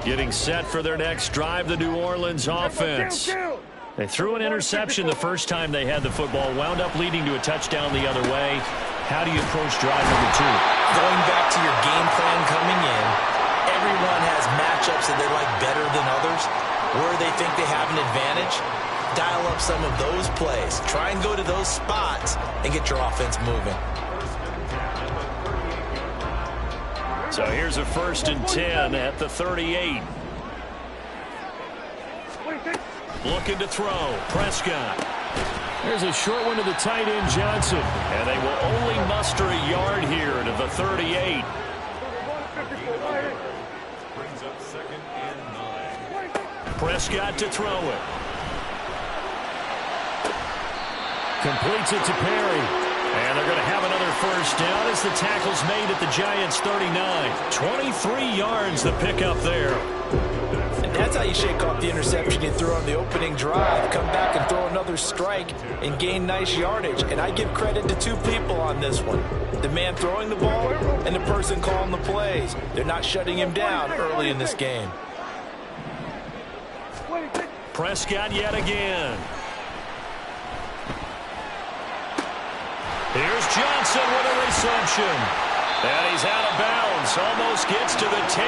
Getting set for their next drive, the New Orleans offense. They threw an interception the first time they had the football, wound up leading to a touchdown the other way. How do you approach drive number 2? Going back to your game plan coming in, everyone has matchups that they like better than others. Where they think they have an advantage, dial up some of those plays. Try and go to those spots and get your offense moving. So here's a 1st and 10 at the 38. Looking to throw. Prescott. There's a short one to the tight end, Johnson. And they will only muster a yard here to the 38. Brings up 2nd and 9. Prescott to throw it. Completes it to Perry. And they're going to have another 1st down as the tackle's made at the Giants' 39. 23 yards the pickup there. And that's how you shake off the interception you threw on the opening drive. Come back and throw another strike and gain nice yardage. And I give credit to 2 people on this one. The man throwing the ball and the person calling the plays. They're not shutting him down early in this game. Prescott yet again. Here's Johnson with a reception. And he's out of bounds. Almost gets to the 10.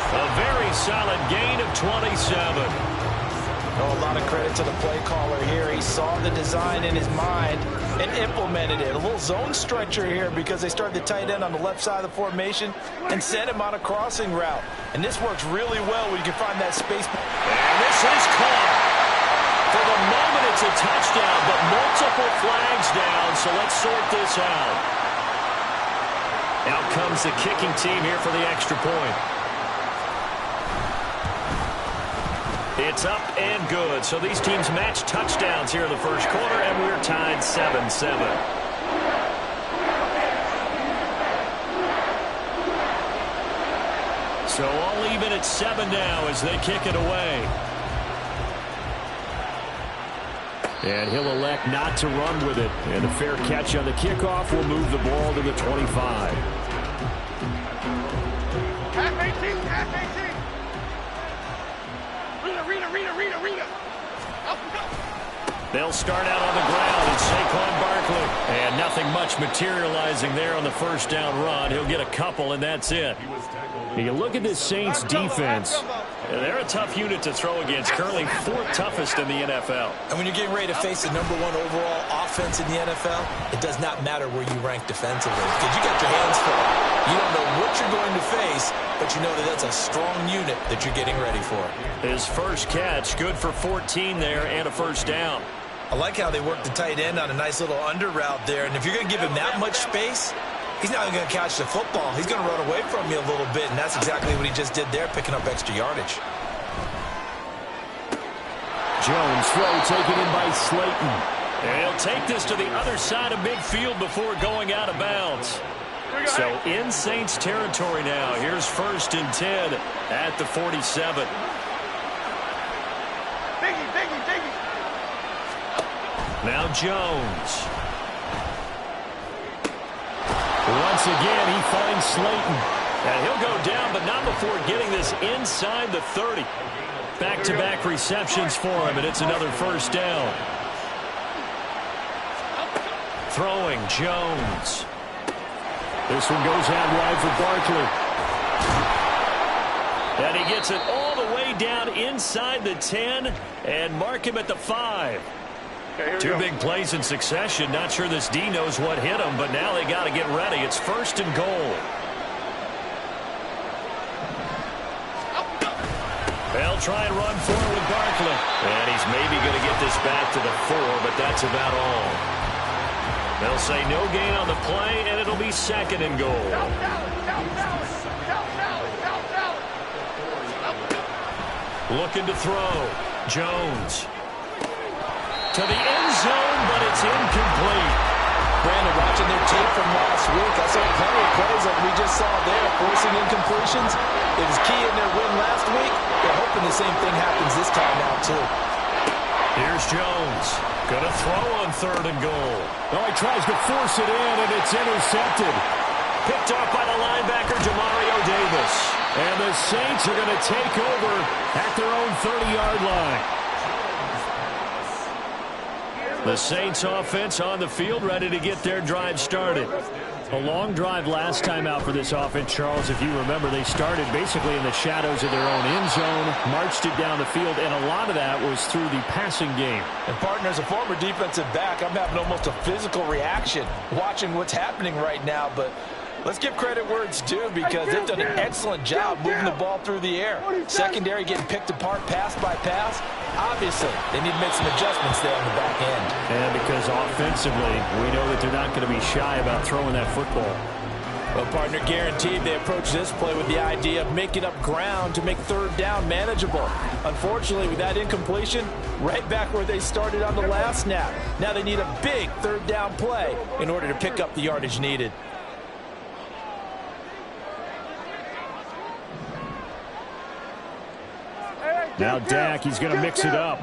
A very solid gain of 27. Oh, a lot of credit to the play caller here. He saw the design in his mind and implemented it. A little zone stretcher here because they started the tight end on the left side of the formation and sent him on a crossing route. And this works really well when you can find that space. And this is caught. For the moment, it's a touchdown, but multiple flags down, so let's sort this out. Out comes the kicking team here for the extra point. It's up and good. So these teams match touchdowns here in the first quarter, and we're tied 7-7. So all even at 7 now as they kick it away. And he'll elect not to run with it. And a fair catch on the kickoff will move the ball to the 25. Half 18, half 18. Rita. Up. They'll start out on the ground, and Saquon Barkley. And nothing much materializing there on the 1st down run. He'll get a couple, and that's it. You look at this Saints defense. They're a tough unit to throw against, currently 4th toughest in the NFL. And when you're getting ready to face the #1 overall offense in the NFL, it does not matter where you rank defensively because you got your hands full. You don't know what you're going to face, but you know that that's a strong unit that you're getting ready for. His first catch, good for 14 there and a 1st down. I like how they work the tight end on a nice little under route there, and if you're going to give him that much space, he's not going to catch the football. He's going to run away from you a little bit, and that's exactly what he just did there, picking up extra yardage. Jones throw taken in by Slayton. And he'll take this to the other side of midfield before going out of bounds. So in Saints territory now. Here's 1st and 10 at the 47. Biggie. Now Jones. Once again, he finds Slayton. And he'll go down, but not before getting this inside the 30. Back-to-back receptions for him, and it's another 1st down. Throwing, Jones. This one goes out wide for Barkley. And he gets it all the way down inside the 10 and mark him at the 5. Okay, 2 big plays in succession. Not sure this D knows what hit him, but now they got to get ready. It's 1st and goal. They'll try and run forward with Barkley. And he's maybe going to get this back to the 4, but that's about all. They'll say no gain on the play, and it'll be 2nd and goal. Looking to throw. Jones. To the end zone, but it's incomplete. Brandon, watching their tape from last week, I saw plenty of plays like we just saw there, forcing incompletions. It was key in their win last week. They're hoping the same thing happens this time out, too. Here's Jones. Gonna throw on 3rd and goal. Oh, he tries to force it in, and it's intercepted. Picked off by the linebacker, Demario Davis. And the Saints are going to take over at their own 30-yard line. The Saints offense on the field, ready to get their drive started. A long drive last time out for this offense, Charles. If you remember, they started basically in the shadows of their own end zone, marched it down the field, and a lot of that was through the passing game. And, partner, as a former defensive back, I'm having almost a physical reaction watching what's happening right now. But let's give credit where it's due, because they've done an excellent job moving the ball through the air. Secondary getting picked apart pass by pass. Obviously, they need to make some adjustments there on the back end. And because offensively, we know that they're not going to be shy about throwing that football. Well, partner, guaranteed they approach this play with the idea of making up ground to make third down manageable. Unfortunately, with that incompletion, right back where they started on the last snap. Now they need a big third down play in order to pick up the yardage needed. Now Dak, he's going to mix it up.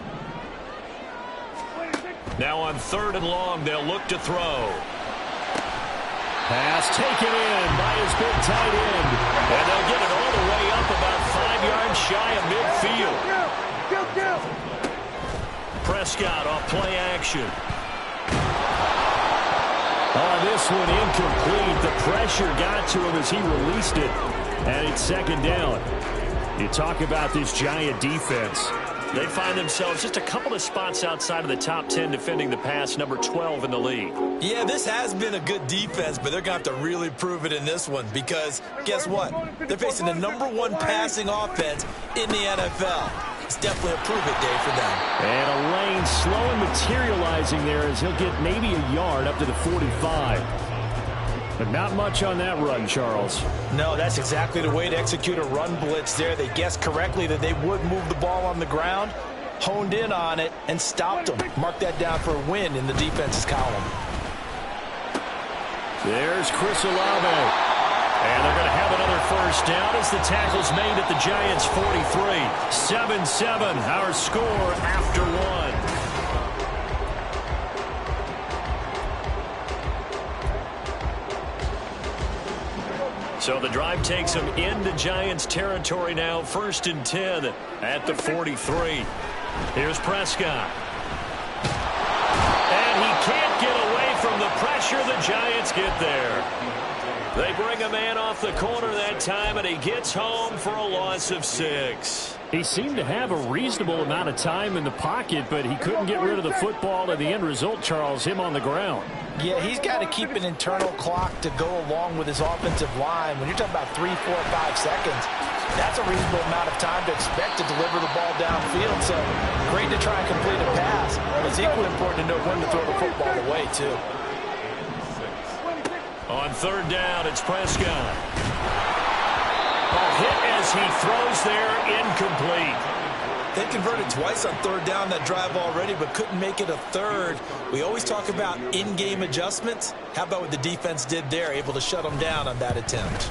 Now on 3rd and long, they'll look to throw. Pass taken in by his big tight end. And they'll get it all the way up about 5 yards shy of midfield. Prescott off play action. Oh, this one incomplete. The pressure got to him as he released it. And it's 2nd down. You talk about this Giant defense. They find themselves just a couple of spots outside of the top 10 defending the pass, number 12 in the league. Yeah, this has been a good defense, but they're going to have to really prove it in this one, because guess what? They're facing the #1 passing offense in the NFL. It's definitely a prove-it day for them. And a lane slowly materializing there as he'll get maybe a yard up to the 45. But not much on that run, Charles. No, that's exactly the way to execute a run blitz there. They guessed correctly that they would move the ball on the ground, honed in on it, and stopped them. Mark that down for a win in the defense's column. There's Chris Olave. And they're going to have another first down as the tackle's made at the Giants' 43. 7-7, our score after 1. So the drive takes them into Giants territory now. 1st and 10 at the 43. Here's Prescott. And he can't get away from the pressure. The Giants get there. They bring a man off the corner that time, and he gets home for a loss of 6. He seemed to have a reasonable amount of time in the pocket, but he couldn't get rid of the football, and the end result, Charles, him on the ground. Yeah, he's got to keep an internal clock to go along with his offensive line. When you're talking about 3, 4, 5 seconds, that's a reasonable amount of time to expect to deliver the ball downfield. So great to try and complete a pass, but it's equally important to know when to throw the football away, too. On 3rd down, it's Prescott. Hit as he throws there, incomplete. They converted twice on 3rd down that drive already, but couldn't make it a 3rd. We always talk about in-game adjustments. How about what the defense did there, able to shut them down on that attempt?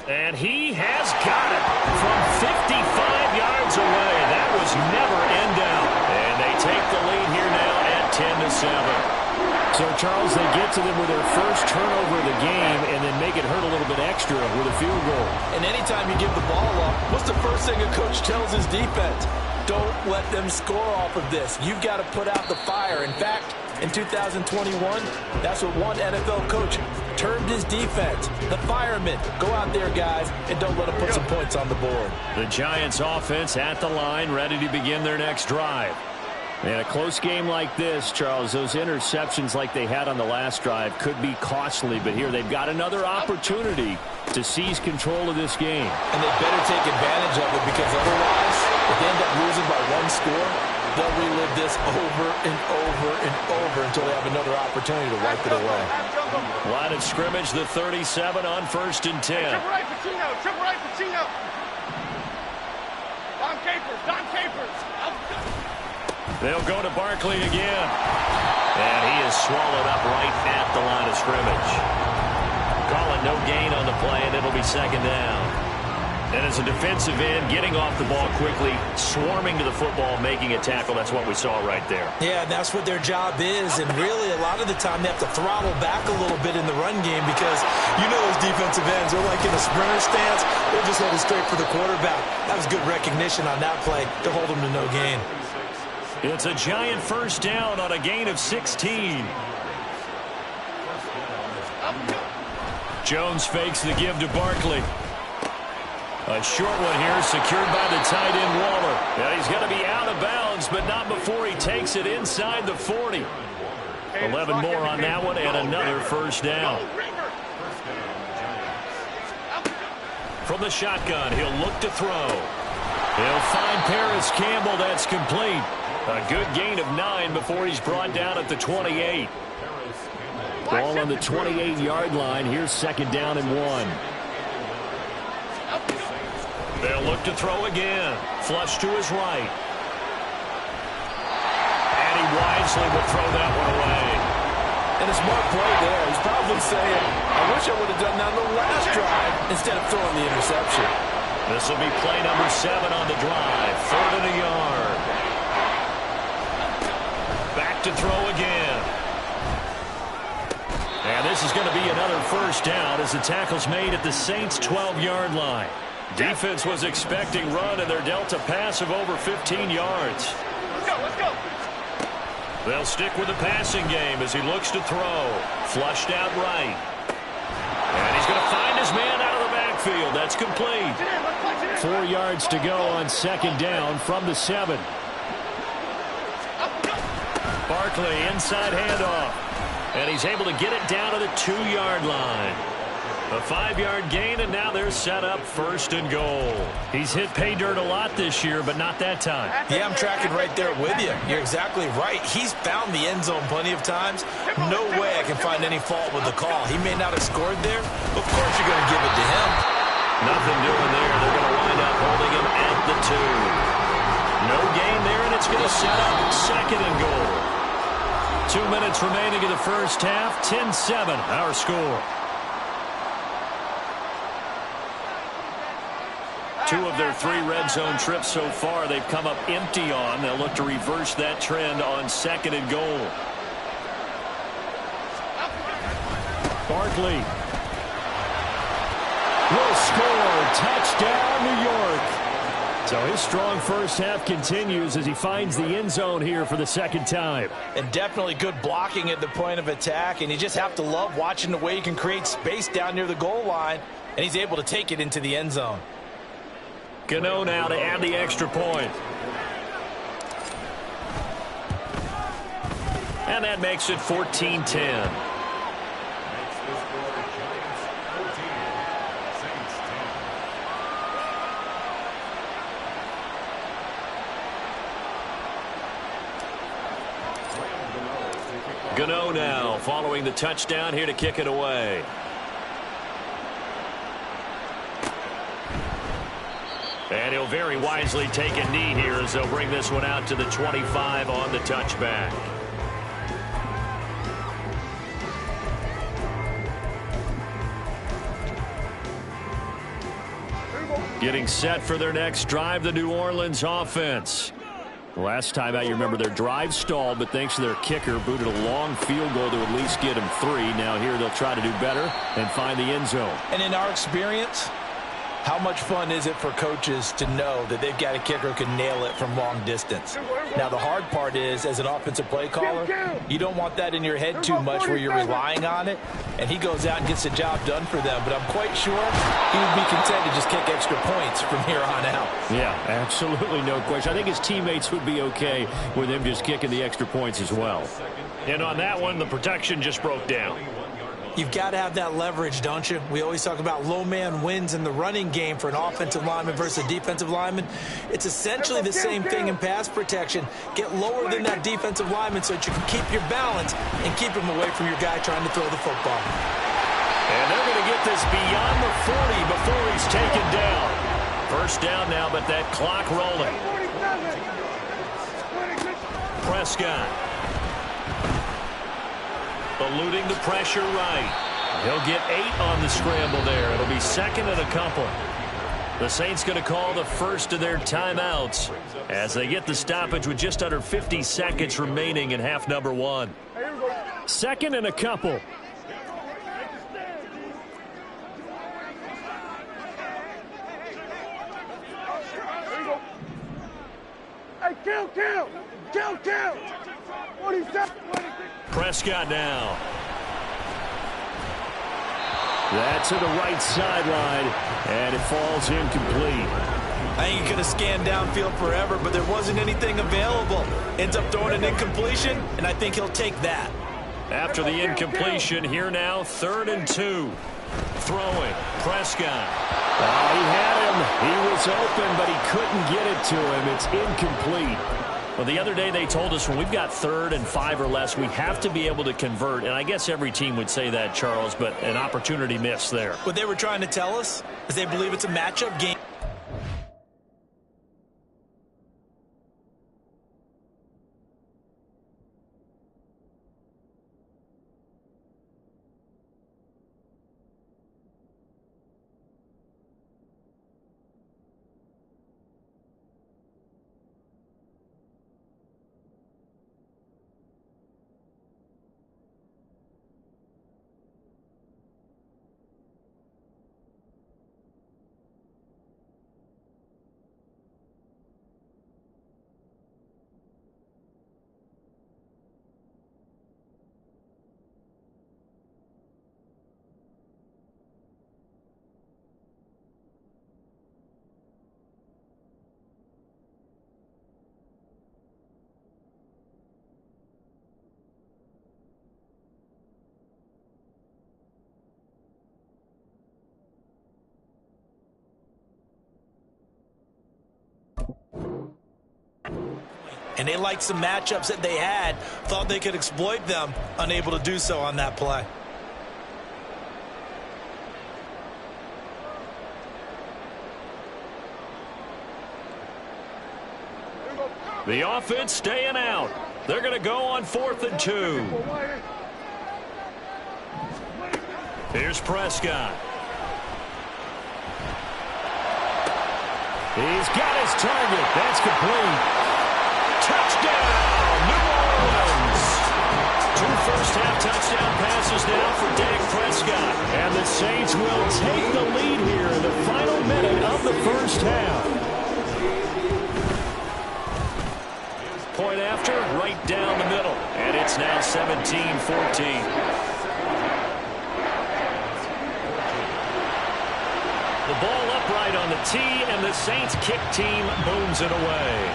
And he has got it from 55 yards away. That was never in doubt. And they take the lead here now at 10-7. So, Charles, they get to them with their first turnover of the game and then make it hurt a little bit extra with a field goal. And anytime you give the ball up, what's the first thing a coach tells his defense? Don't let them score off of this. You've got to put out the fire. In fact, in 2021, that's what one NFL coach termed his defense. The firemen. Go out there, guys, and don't let them put some points on the board. The Giants offense at the line, ready to begin their next drive. In a close game like this, Charles, those interceptions like they had on the last drive could be costly, but here they've got another opportunity to seize control of this game. And they better take advantage of it, because otherwise, if they end up losing by 1 score, they'll relive this over and over and over until they have another opportunity to wipe it away. Line of scrimmage, the 37 on 1st and 10. Triple right, Pacino. Triple right, Pacino. Don Capers. They'll go to Barkley again. And he is swallowed up right at the line of scrimmage. Calling no gain on the play, and it'll be 2nd down. And as a defensive end, getting off the ball quickly, swarming to the football, making a tackle, that's what we saw right there. Yeah, that's what their job is, and really a lot of the time they have to throttle back a little bit in the run game because you know those defensive ends are like in a sprinter stance. They're just headed straight for the quarterback. That was good recognition on that play to hold them to no gain. It's a Giant first down on a gain of 16. Jones fakes the give to Barkley. A short one here, secured by the tight end Waller. Yeah, he's going to be out of bounds, but not before he takes it inside the 40. 11 more on that one, and another first down. From the shotgun, he'll look to throw. He'll find Paris Campbell. That's complete. A good gain of 9 before he's brought down at the 28. Ball on the 28-yard line. Here's second down and 1. They'll look to throw again. Flush to his right. And he wisely will throw that one away. And a smart play there. He's probably saying, I wish I would have done that on the last drive instead of throwing the interception. This will be play number 7 on the drive. 3rd and a yard. Back to throw again. And this is going to be another first down as the tackle's made at the Saints' 12-yard line. Defense was expecting run, and they're dealt a pass of over 15 yards. Let's go. They'll stick with the passing game as he looks to throw. Flushed out right. And he's going to find his man out of the backfield. That's complete. 4 yards to go on second down from the 7. Barkley, inside handoff. And he's able to get it down to the 2-yard line. A 5-yard gain, and now they're set up 1st and goal. He's hit pay dirt a lot this year, but not that time. Yeah, I'm tracking right there with you. You're exactly right. He's found the end zone plenty of times. No way I can find any fault with the call. He may not have scored there. Of course you're going to give it to him. Nothing doing there. They're going to wind up holding him at the 2. No gain there, and it's going to set up 2nd and goal. 2 minutes remaining in the first half. 10-7, our score. 2 of their 3 red zone trips so far they've come up empty on. They'll look to reverse that trend on 2nd and goal. Barkley will score. Touchdown, New York. So his strong first half continues as he finds the end zone here for the 2nd time. And definitely good blocking at the point of attack. And you just have to love watching the way he can create space down near the goal line. And he's able to take it into the end zone. Gano now to add the extra point. And that makes it 14-10. Gano now following the touchdown here to kick it away. And he'll very wisely take a knee here as they'll bring this one out to the 25 on the touchback. Getting set for their next drive, the New Orleans offense. Last time out, you remember their drive stalled, but thanks to their kicker, booted a long field goal to at least get them 3. Now here they'll try to do better and find the end zone. And in our experience, how much fun is it for coaches to know that they've got a kicker who can nail it from long distance? Now, the hard part is, as an offensive play caller, you don't want that in your head too much where you're relying on it, and he goes out and gets the job done for them. But I'm quite sure he would be content to just kick extra points from here on out. Yeah, absolutely no question. I think his teammates would be okay with him just kicking the extra points as well. And on that one, the protection just broke down. You've got to have that leverage, don't you? We always talk about low man wins in the running game for an offensive lineman versus a defensive lineman. It's essentially the same thing in pass protection. Get lower than that defensive lineman so that you can keep your balance and keep him away from your guy trying to throw the football. And they're going to get this beyond the 40 before he's taken down. First down now, but that clock rolling. Prescott. Eluding the pressure right. He'll get 8 on the scramble there. It'll be 2nd and a couple. The Saints going to call the first of their timeouts as they get the stoppage with just under 50 seconds remaining in half number one. Second and a couple. Hey, count. 47. Prescott now. That's to the right sideline, and it falls incomplete. I think he could have scanned downfield forever, but there wasn't anything available. Ends up throwing an incompletion, and I think he'll take that. After the incompletion, here now, 3rd and 2. Throwing, Prescott. Oh, he had him. He was open, but he couldn't get it to him. It's incomplete. Well, the other day they told us when we've got 3rd and 5 or less, we have to be able to convert. And I guess every team would say that, Charles, but an opportunity missed there. What they were trying to tell us is they believe it's a matchup game. And they liked some matchups that they had, thought they could exploit them, unable to do so on that play. The offense staying out. They're going to go on 4th and 2. Here's Prescott. He's got his target. That's complete. Touchdown, New Orleans. 2 first-half touchdown passes now for Dak Prescott. And the Saints will take the lead here in the final minute of the first half. Point after, right down the middle. And it's now 17-14. The ball upright on the tee, and the Saints kick team booms it away.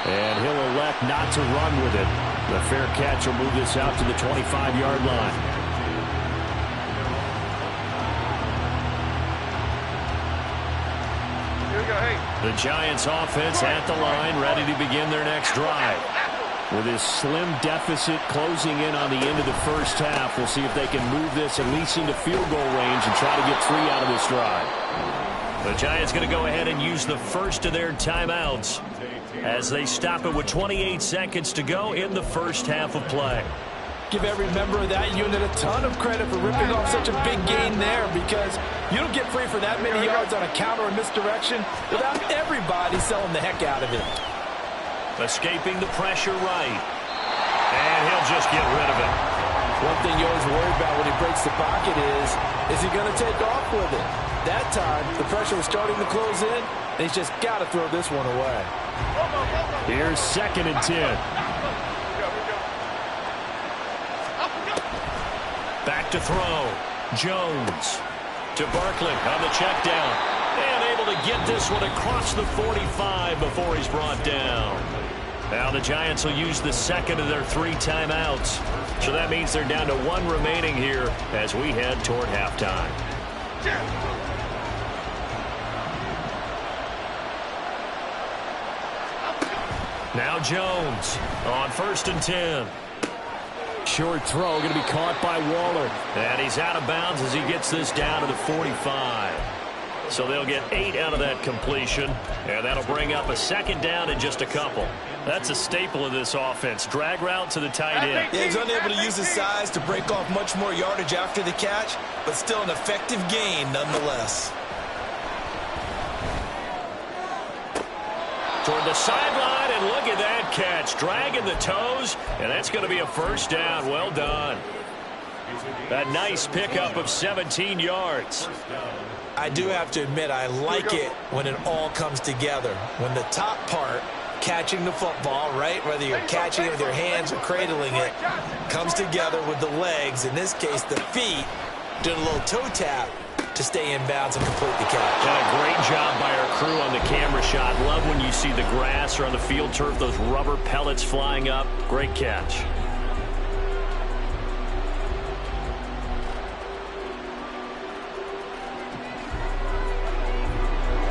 And he'll elect not to run with it. The fair catch will move this out to the 25-yard line. Here we go, hey. The Giants offense at the line, ready to begin their next drive. With his slim deficit closing in on the end of the first half, we'll see if they can move this at least into field goal range and try to get 3 out of this drive. The Giants going to go ahead and use the first of their timeouts as they stop it with 28 seconds to go in the first half of play. Give every member of that unit a ton of credit for ripping off such a big gain there, because you don't get free for that many yards on a counter or misdirection without everybody selling the heck out of it. Escaping the pressure right. And he'll just get rid of it. One thing you always worry about when he breaks the pocket is he going to take off with it? That time, the pressure was starting to close in, and he's just got to throw this one away. Here's 2nd and 10. Back to throw. Jones to Barkley on the check down. And able to get this one across the 45 before he's brought down. Now the Giants will use the second of their 3 timeouts. So that means they're down to 1 remaining here as we head toward halftime. Now Jones on 1st and 10. Short throw going to be caught by Waller. And he's out of bounds as he gets this down to the 45. So they'll get 8 out of that completion. And that'll bring up a 2nd down in just a couple. That's a staple of this offense. Drag route to the tight end. Yeah, he's unable to use his size to break off much more yardage after the catch, but still an effective gain nonetheless. toward the sideline, and look at that catch. Dragging the toes, and that's going to be a first down. Well done. A nice pickup of 17 yards. I do have to admit, I like it when it all comes together. When the top part, catching the football, right, whether you're catching it with your hands or cradling it, comes together with the legs, in this case the feet, doing a little toe tap to stay in bounds and complete the catch. And a great job by our crew on the camera shot. Love when you see the grass or on the field turf, those rubber pellets flying up. Great catch.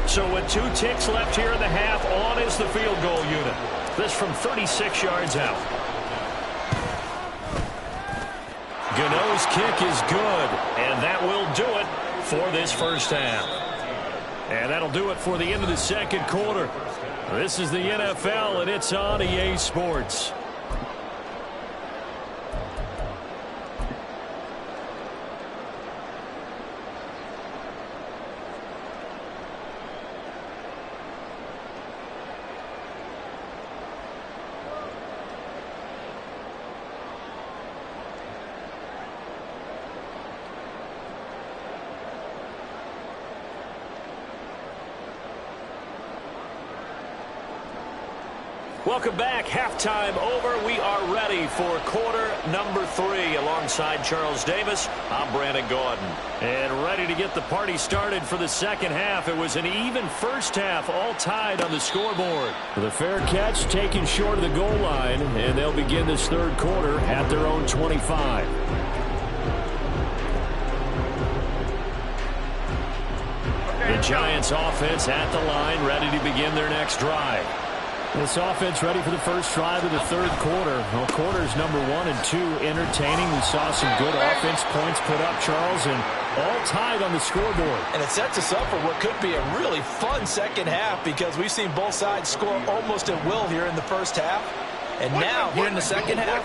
So with 2 ticks left here in the half, on is the field goal unit. This from 36 yards out. Gano's kick is good, and that will do it for this first half. And that'll do it for the end of the second quarter. This is the NFL, and it's on EA Sports. Welcome back. Halftime over. We are ready for quarter number 3. Alongside Charles Davis, I'm Brandon Gordon. And ready to get the party started for the second half. It was an even first half, all tied on the scoreboard. The fair catch taken short of the goal line, and they'll begin this third quarter at their own 25. The Giants offense at the line, ready to begin their next drive. This offense ready for the first drive of the third quarter. Well, quarters number 1 and 2 entertaining. We saw some good offense points put up, Charles, and all tied on the scoreboard. And it sets us up for what could be a really fun second half because we've seen both sides score almost at will here in the first half. And now, here in the second half,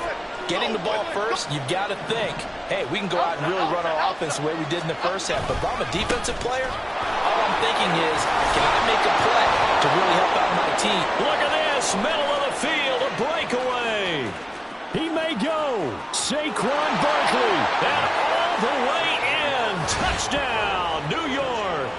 getting the ball first, you've got to think, hey, we can go out and really run our offense the way we did in the first half. But if I'm a defensive player, all I'm thinking is, can I make a play to really help out my team? Look at this, middle of the field, a breakaway. He may go. Saquon Barkley. And all the way in. Touchdown, New York.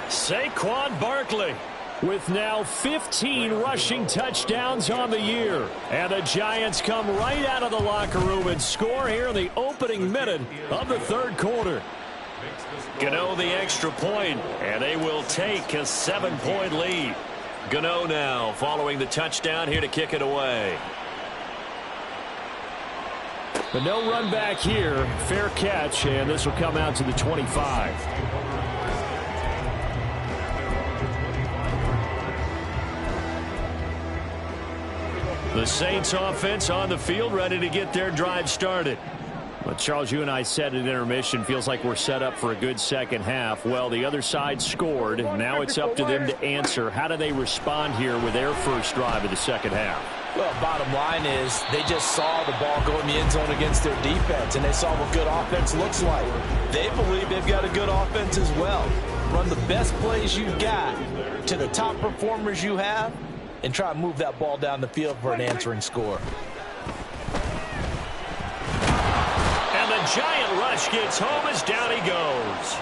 Saquon Barkley. With now 15 rushing touchdowns on the year. And the Giants come right out of the locker room and score here in the opening minute of the third quarter. Gano the extra point, and they will take a 7-point lead. Gano now following the touchdown here to kick it away. But no run back here. Fair catch, and this will come out to the 25. The Saints offense on the field, ready to get their drive started. But Charles, you and I said at intermission, feels like we're set up for a good second half. Well, the other side scored. Now it's up to them to answer. How do they respond here with their first drive of the second half? Well, bottom line is they just saw the ball go in the end zone against their defense, and they saw what good offense looks like. They believe they've got a good offense as well. Run the best plays you've got to the top performers you have, and try to move that ball down the field for an answering score. And the giant rush gets home as down he goes.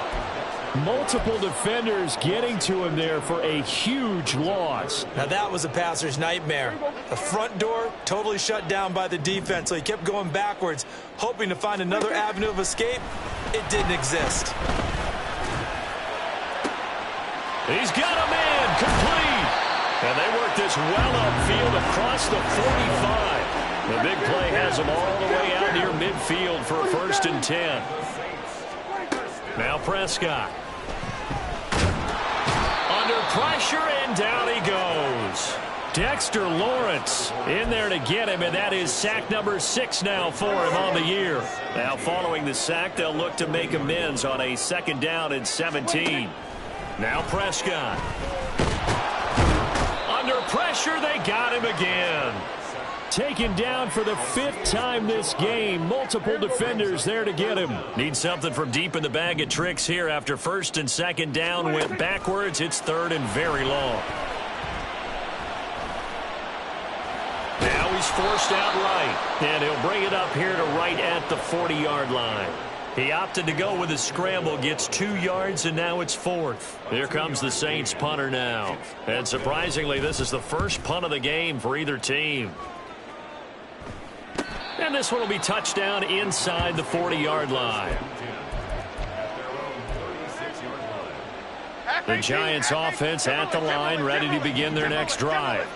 Multiple defenders getting to him there for a huge loss. Now that was a passer's nightmare. The front door totally shut down by the defense, so he kept going backwards, hoping to find another avenue of escape. It didn't exist. He's got a man complete. And they work this well upfield across the 45. The big play has them all the way out near midfield for a 1st and 10. Now Prescott. Under pressure, and down he goes. Dexter Lawrence in there to get him, and that is sack number 6 now for him on the year. Now following the sack, they'll look to make amends on a 2nd down and 17. Now Prescott. Under pressure, they got him again. Taken down for the 5th time this game. Multiple defenders there to get him. Need something from deep in the bag of tricks here after 1st and 2nd down went backwards. It's 3rd and very long. He's forced out right, and he'll bring it up here to right at the 40-yard line. He opted to go with a scramble, gets 2 yards, and now it's 4th. Here comes the Saints punter now. And surprisingly, this is the first punt of the game for either team. And this one will be touchdown inside the 40-yard line. The Giants offense at the line, ready to begin their next drive.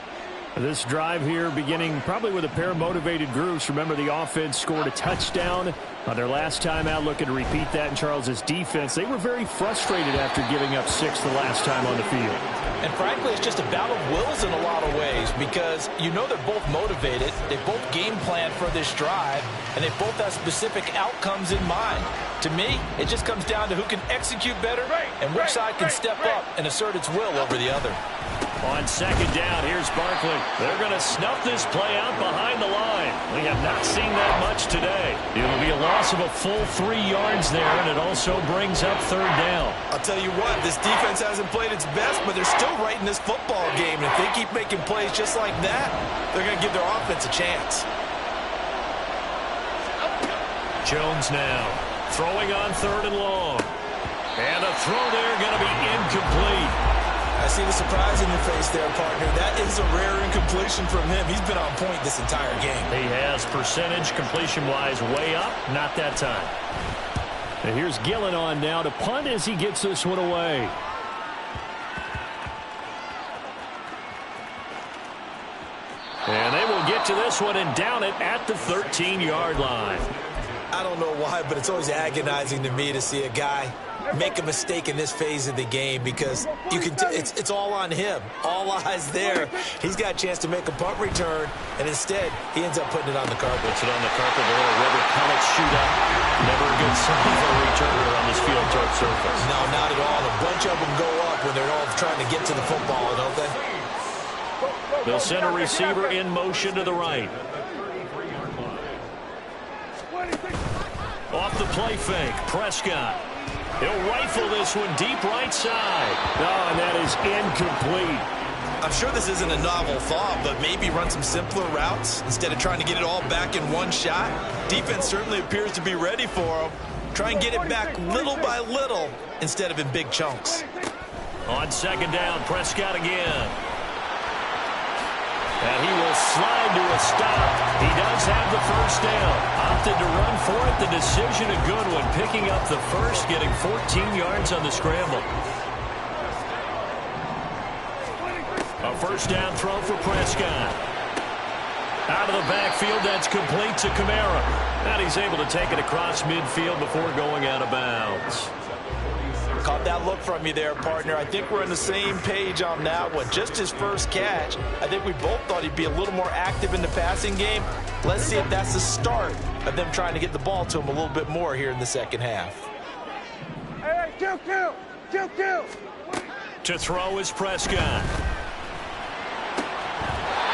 This drive here beginning probably with a pair of motivated groups. Remember, the offense scored a touchdown on their last time out, looking to repeat that in Charles's defense. They were very frustrated after giving up 6 the last time on the field. And frankly, it's just a battle of wills in a lot of ways because you know they're both motivated. They both game plan for this drive, and they both have specific outcomes in mind. To me, it just comes down to who can execute better and which side can step up and assert its will over the other. On second down, here's Barkley. They're going to snuff this play out behind the line. We have not seen that much today. It'll be a loss of a full 3 yards there, and it also brings up third down. I'll tell you what, this defense hasn't played its best, but they're still right in this football game. And if they keep making plays just like that, they're going to give their offense a chance. Jones now throwing on 3rd and long. And a throw there going to be incomplete. I see the surprise in your face there, partner. That is a rare incompletion from him. He's been on point this entire game. He has percentage completion-wise way up. Not that time. And here's Gillen on now to punt as he gets this one away. And they will get to this one and down it at the 13-yard line. I don't know why, but it's always agonizing to me to see a guy make a mistake in this phase of the game because you can it's all on him. All eyes there. He's got a chance to make a punt return, and instead he ends up putting it on the carpet. Puts it on the carpet, the little rubber pellet shoot up. Never a good sign for a returner on this field turf surface. No, not at all. A bunch of them go up when they're all trying to get to the football, don't they? They'll send a receiver in motion to the right. Off the play fake, Prescott. He'll rifle this one deep right side. Oh, and that is incomplete. I'm sure this isn't a novel thought, but maybe run some simpler routes instead of trying to get it all back in one shot. Defense certainly appears to be ready for him. Try and get it back little by little instead of in big chunks. On second down, Prescott again. And he will slide to a stop. He does have the first down. Opted to run for it. The decision a good one. Picking up the first, getting 14 yards on the scramble. A first down throw for Prescott. Out of the backfield, that's complete to Kamara. And he's able to take it across midfield before going out of bounds. Caught that look from you there, partner. I think we're on the same page on that one. Just his first catch. I think we both thought he'd be a little more active in the passing game. Let's see if that's the start of them trying to get the ball to him a little bit more here in the second half. Hey, kill. To throw is Prescott.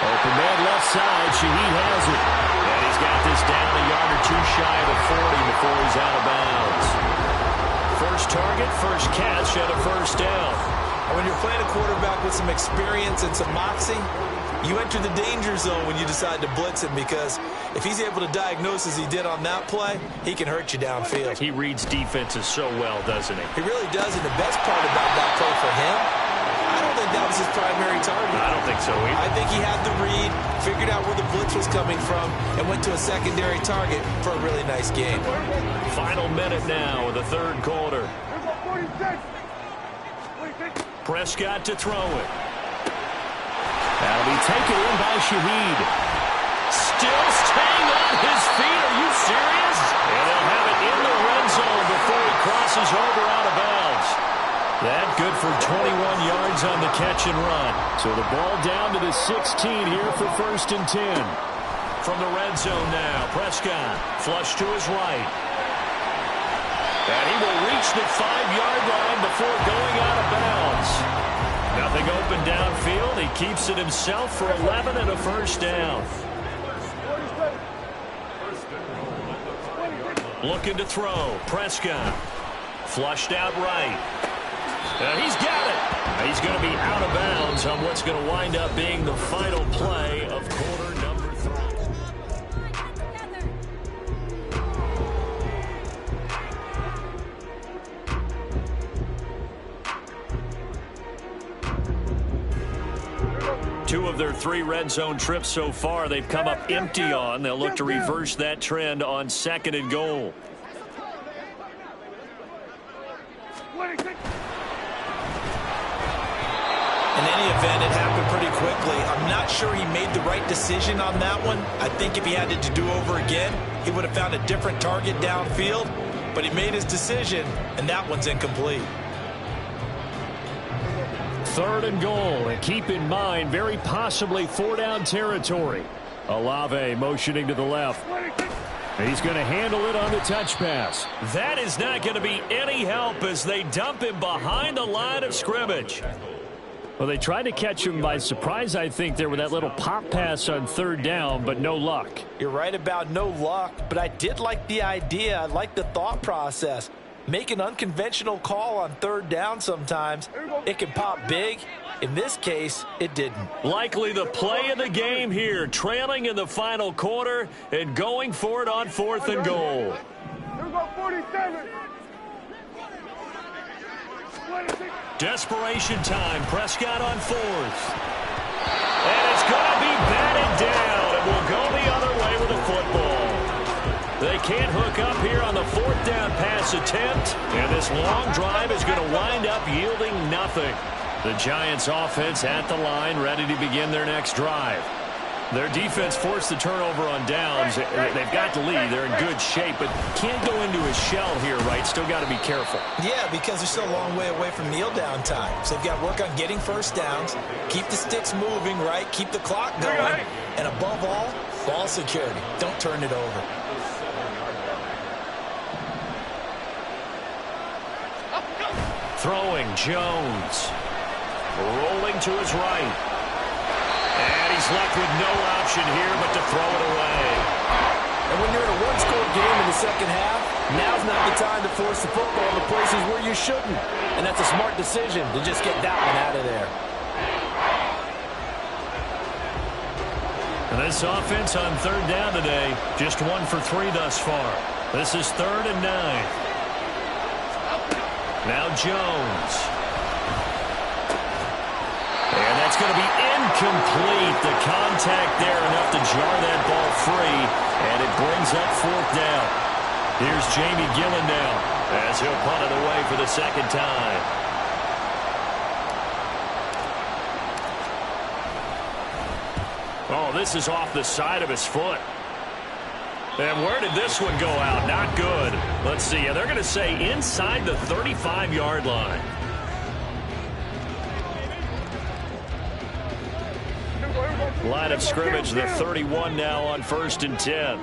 Open man left side. Shaheed has it. And he's got this down a yard or two shy of the 40 before he's out of bounds. First target, first catch, and a first down. And when you're playing a quarterback with some experience and some moxie, you enter the danger zone when you decide to blitz him because if he's able to diagnose as he did on that play, he can hurt you downfield. He reads defenses so well, doesn't he? He really does, and the best part about that play for him, I don't think that was his primary target. I don't think so either. I think he had the read, figured out where the blitz was coming from, and went to a secondary target for a really nice game. Final minute now of the third quarter. Prescott to throw it. That'll be taken in by Shaheed. Still staying on his feet. Are you serious? And they'll have it in the red zone before he crosses over out of bounds. That good for 21 yards on the catch and run. So the ball down to the 16 here for 1st and 10. From the red zone now, Prescott flush to his right. And he will reach the 5-yard line before going out of bounds. Nothing open downfield. He keeps it himself for 11 and a first down. Looking to throw. Prescott. Flushed out right. And he's got it. He's going to be out of bounds on what's going to wind up being the final play of quarter number 3. 2 of their 3 red zone trips so far, they've come up empty on. They'll look to reverse that trend on 2nd and goal. In any event, it happened pretty quickly. I'm not sure he made the right decision on that one. I think if he had it to do over again, he would have found a different target downfield. But he made his decision, and that one's incomplete. 3rd and goal, and keep in mind, very possibly 4-down territory. Olave motioning to the left. He's going to handle it on the touch pass. That is not going to be any help as they dump him behind the line of scrimmage. Well, they tried to catch him by surprise, I think, there with that little pop pass on 3rd down, but no luck. You're right about no luck, but I did like the idea. I like the thought process. Make an unconventional call on 3rd down sometimes. It can pop big. In this case, it didn't. Likely the play of the game here, trailing in the final quarter and going for it on 4th and goal. Here we go, 47. Desperation time. Prescott on 4th. And it's going to be batted down. It will go the other way with the football. They can't hook up here on the 4th down pass attempt. And this long drive is going to wind up yielding nothing. The Giants offense at the line, ready to begin their next drive. Their defense forced the turnover on downs. They've got the lead. They're in good shape, but can't go into a shell here, right? Still got to be careful. Yeah, because they're still a long way away from kneel down time. So they've got to work on getting 1st downs, keep the sticks moving, right? Keep the clock going. And above all, ball security. Don't turn it over. Throwing, Jones. Rolling to his right. And he's left with no option here but to throw it away. And when you're in a one-score game in the 2nd half, now's not the time to force the football to places where you shouldn't. And that's a smart decision to just get that one out of there. And this offense on 3rd down today, just 1 for 3 thus far. This is 3rd and 9. Now Jones. And that's going to be incomplete. The contact there enough to jar that ball free, and it brings up 4th down. Here's Jamie Gillen now as he'll punt it away for the 2nd time. Oh, this is off the side of his foot. And where did this one go out? Not good. Let's see. Yeah, they're going to say inside the 35-yard line. Line of scrimmage, the 31 now on 1st and 10.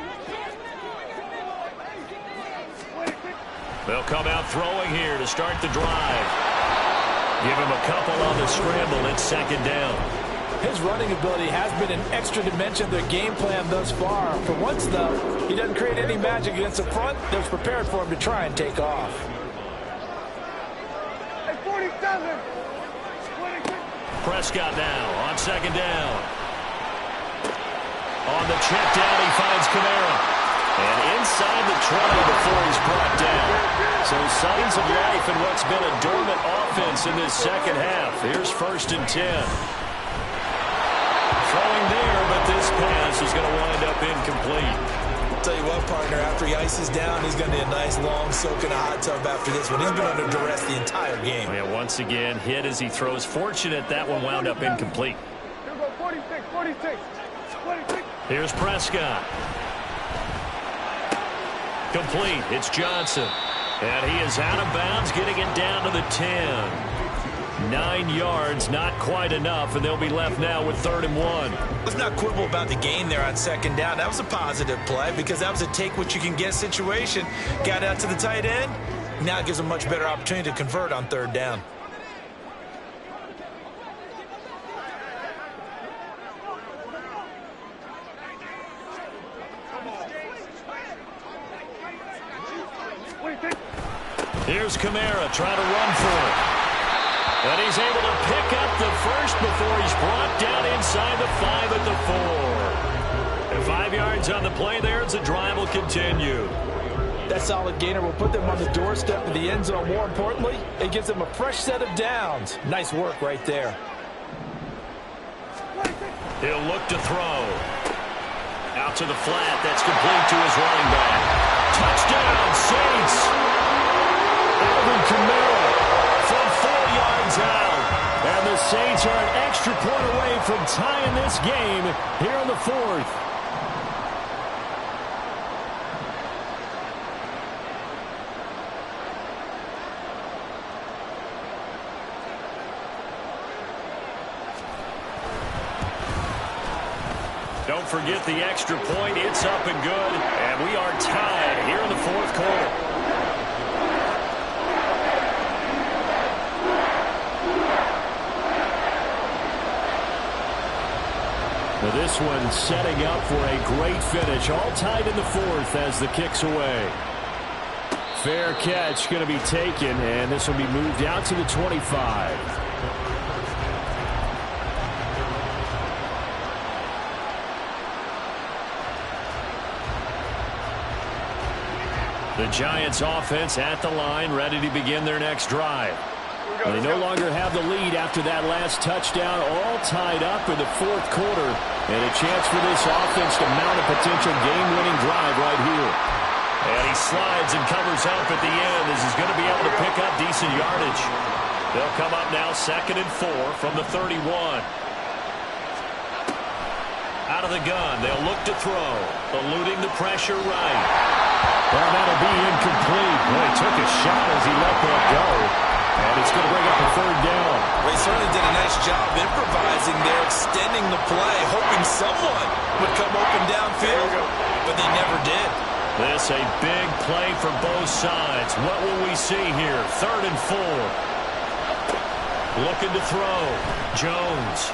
They'll come out throwing here to start the drive. Give him a couple on the scramble. It's 2nd down. His running ability has been an extra dimension of their game plan thus far. For once, though, he doesn't create any magic against the front that was prepared for him to try and take off. Hey, 47. Prescott now on 2nd down. On the check down, he finds Kamara. And inside the 20 before he's brought down. So signs of life in what's been a dormant offense in this 2nd half. Here's 1st and 10. Throwing there, but this pass is going to wind up incomplete. I'll tell you what, partner, after he ices down, he's going to need a nice long soak in a hot tub after this one. He's been under duress the entire game. Yeah, once again, hit as he throws. Fortunate that one wound up incomplete. Here we go, 46, 46, 46. Here's Prescott. Complete. It's Johnson. And he is out of bounds, getting it down to the 10. 9 yards, not quite enough, and they'll be left now with 3rd and 1. Let's not quibble about the gain there on 2nd down. That was a positive play because that was a take-what-you-can-get situation. Got out to the tight end. Now it gives a much better opportunity to convert on 3rd down. Here's Kamara trying to run for it. And he's able to pick up the first before he's brought down inside the 5 at the 4. And 5 yards on the play there as the drive will continue. That solid gainer will put them on the doorstep of the end zone. More importantly, it gives them a fresh set of downs. Nice work right there. He'll look to throw. Out to the flat. That's complete to his running back. Touchdown, Saints. Alvin Kamara from 4 yards out. And the Saints are an extra point away from tying this game here in the 4th. Don't forget the extra point. It's up and good. And we are tied here in the 4th quarter. Now this one setting up for a great finish. All tied in the 4th as the kick's away. Fair catch going to be taken, and this will be moved out to the 25. The Giants offense at the line, ready to begin their next drive. They no longer have the lead after that last touchdown, all tied up in the 4th quarter, and a chance for this offense to mount a potential game-winning drive right here. And he slides and covers up at the end as he's going to be able to pick up decent yardage. They'll come up now 2nd and 4 from the 31. Out of the gun, they'll look to throw, eluding the pressure right. Well, that'll be incomplete. Boy, he took a shot as he let that go. And it's going to bring up a 3rd down. Well, he certainly did a nice job improvising there, extending the play, hoping someone would come open downfield, but they never did. This a big play for both sides. What will we see here? 3rd and 4. Looking to throw. Jones.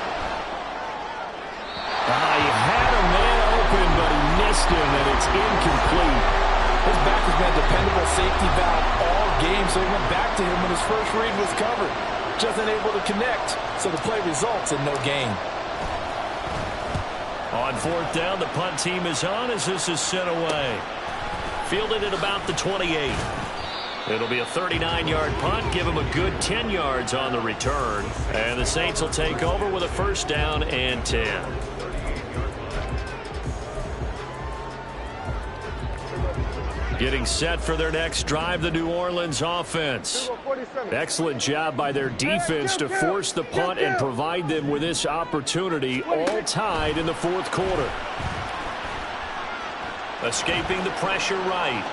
He had a man open, but he missed him, and it's incomplete. His back has been a dependable safety valve all game, so he went back to him when his first read was covered. Just unable to connect, so the play results in no gain. On 4th down, the punt team is on as this is sent away. Fielded at about the 28. It'll be a 39-yard punt, give him a good 10 yards on the return. And the Saints will take over with a 1st down and 10. Getting set for their next drive, the New Orleans offense. Excellent job by their defense to force the punt and provide them with this opportunity, all tied in the 4th quarter. Escaping the pressure right.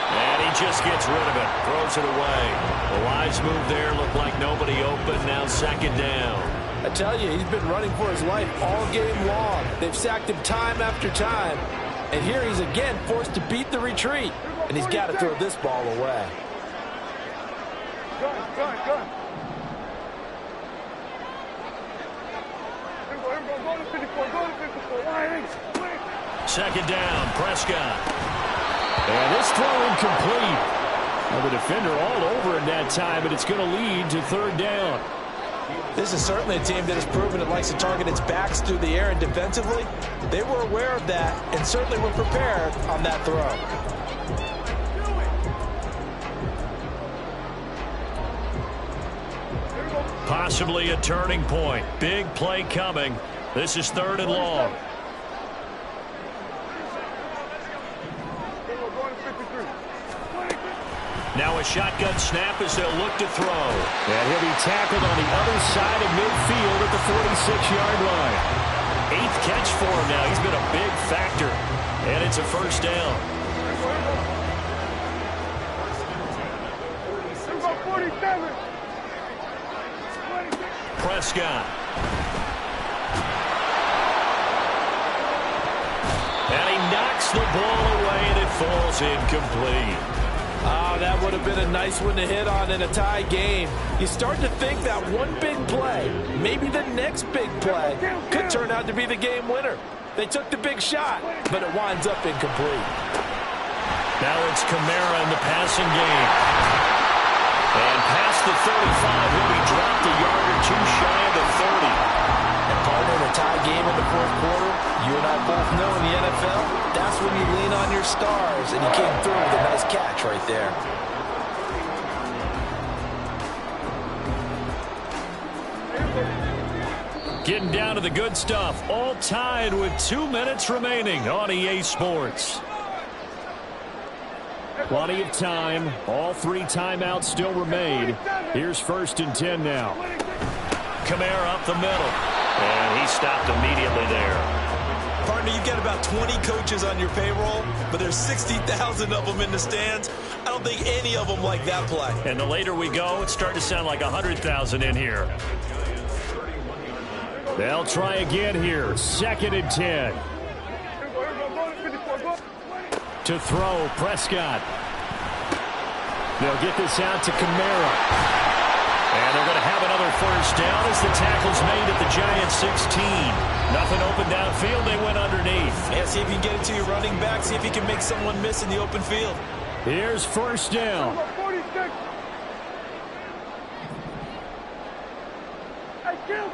And he just gets rid of it, throws it away. The wise move there, looked like nobody open, now 2nd down. I tell you, he's been running for his life all game long. They've sacked him time after time. And here he's again forced to beat the retreat. And he's got to throw this ball away. Gun. Go to 54, go to 54. 2nd down, Prescott. And this throw incomplete. Well, the defender all over it that time, but it's going to lead to 3rd down. This is certainly a team that has proven it likes to target its backs through the air, and defensively, they were aware of that and certainly were prepared on that throw. Possibly a turning point. Big play coming. This is 3rd and long. Now a shotgun snap as they'll look to throw. And he'll be tackled on the other side of midfield at the 46-yard line. 8th catch for him now. He's been a big factor. And it's a 1st down. Prescott. And he knocks the ball away, and it falls incomplete. That would have been a nice one to hit on in a tie game. You start to think that one big play, maybe the next big play, could turn out to be the game winner. They took the big shot, but it winds up incomplete. Now it's Kamara in the passing game. And past the 35, he'll be dropped a yard or two shy of the 30. And partner, in a tie game in the 4th quarter, you and I both know in the NFL, that's when you lean on your stars, and he came through with a nice catch right there. Getting down to the good stuff. All tied with 2 minutes remaining on EA Sports. Plenty of time. All 3 timeouts still remain. Here's 1st and 10 now. Kamara up the middle. And he stopped immediately there. Partner, you've got about 20 coaches on your payroll, but there's 60,000 of them in the stands. I don't think any of them like that play. And the later we go, it's starting to sound like 100,000 in here. They'll try again here. 2nd and 10. To throw, Prescott. They'll get this out to Kamara. And they're going to have another 1st down as the tackle's made at the Giants 16. Nothing open downfield. They went underneath. Yeah, see if you can get it to your running back. See if you can make someone miss in the open field. Here's 1st down. Hey, kill.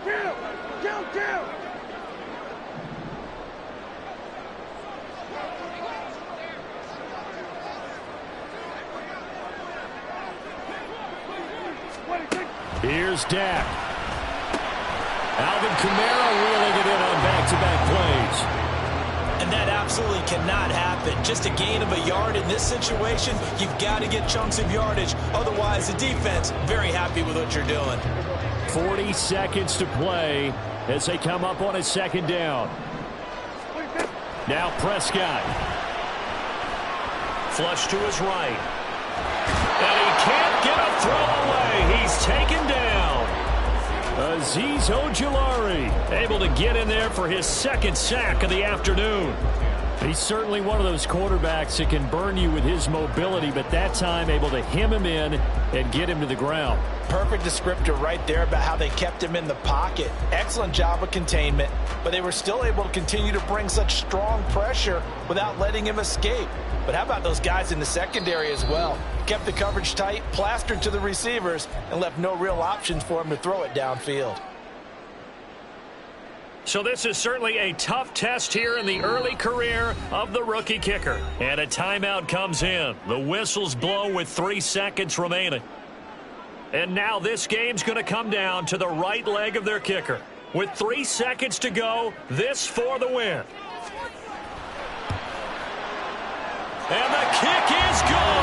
Here's Dak. Alvin Kamara reeling it in on back-to-back plays. And that absolutely cannot happen. Just a gain of a yard in this situation, you've got to get chunks of yardage. Otherwise, the defense, very happy with what you're doing. 40 seconds to play as they come up on a 2nd down. Now Prescott. Flush to his right. And he can't get a throw away. He's taken down. Azeez Ojulari able to get in there for his 2nd sack of the afternoon. He's certainly one of those quarterbacks that can burn you with his mobility, but that time able to hem him in and get him to the ground. Perfect descriptor right there about how they kept him in the pocket. Excellent job of containment, but they were still able to continue to bring such strong pressure without letting him escape. But how about those guys in the secondary as well? Kept the coverage tight, plastered to the receivers, and left no real options for him to throw it downfield. So this is certainly a tough test here in the early career of the rookie kicker. And a timeout comes in. The whistles blow with 3 seconds remaining. And now this game's going to come down to the right leg of their kicker. With 3 seconds to go, this for the win. And the kick is good.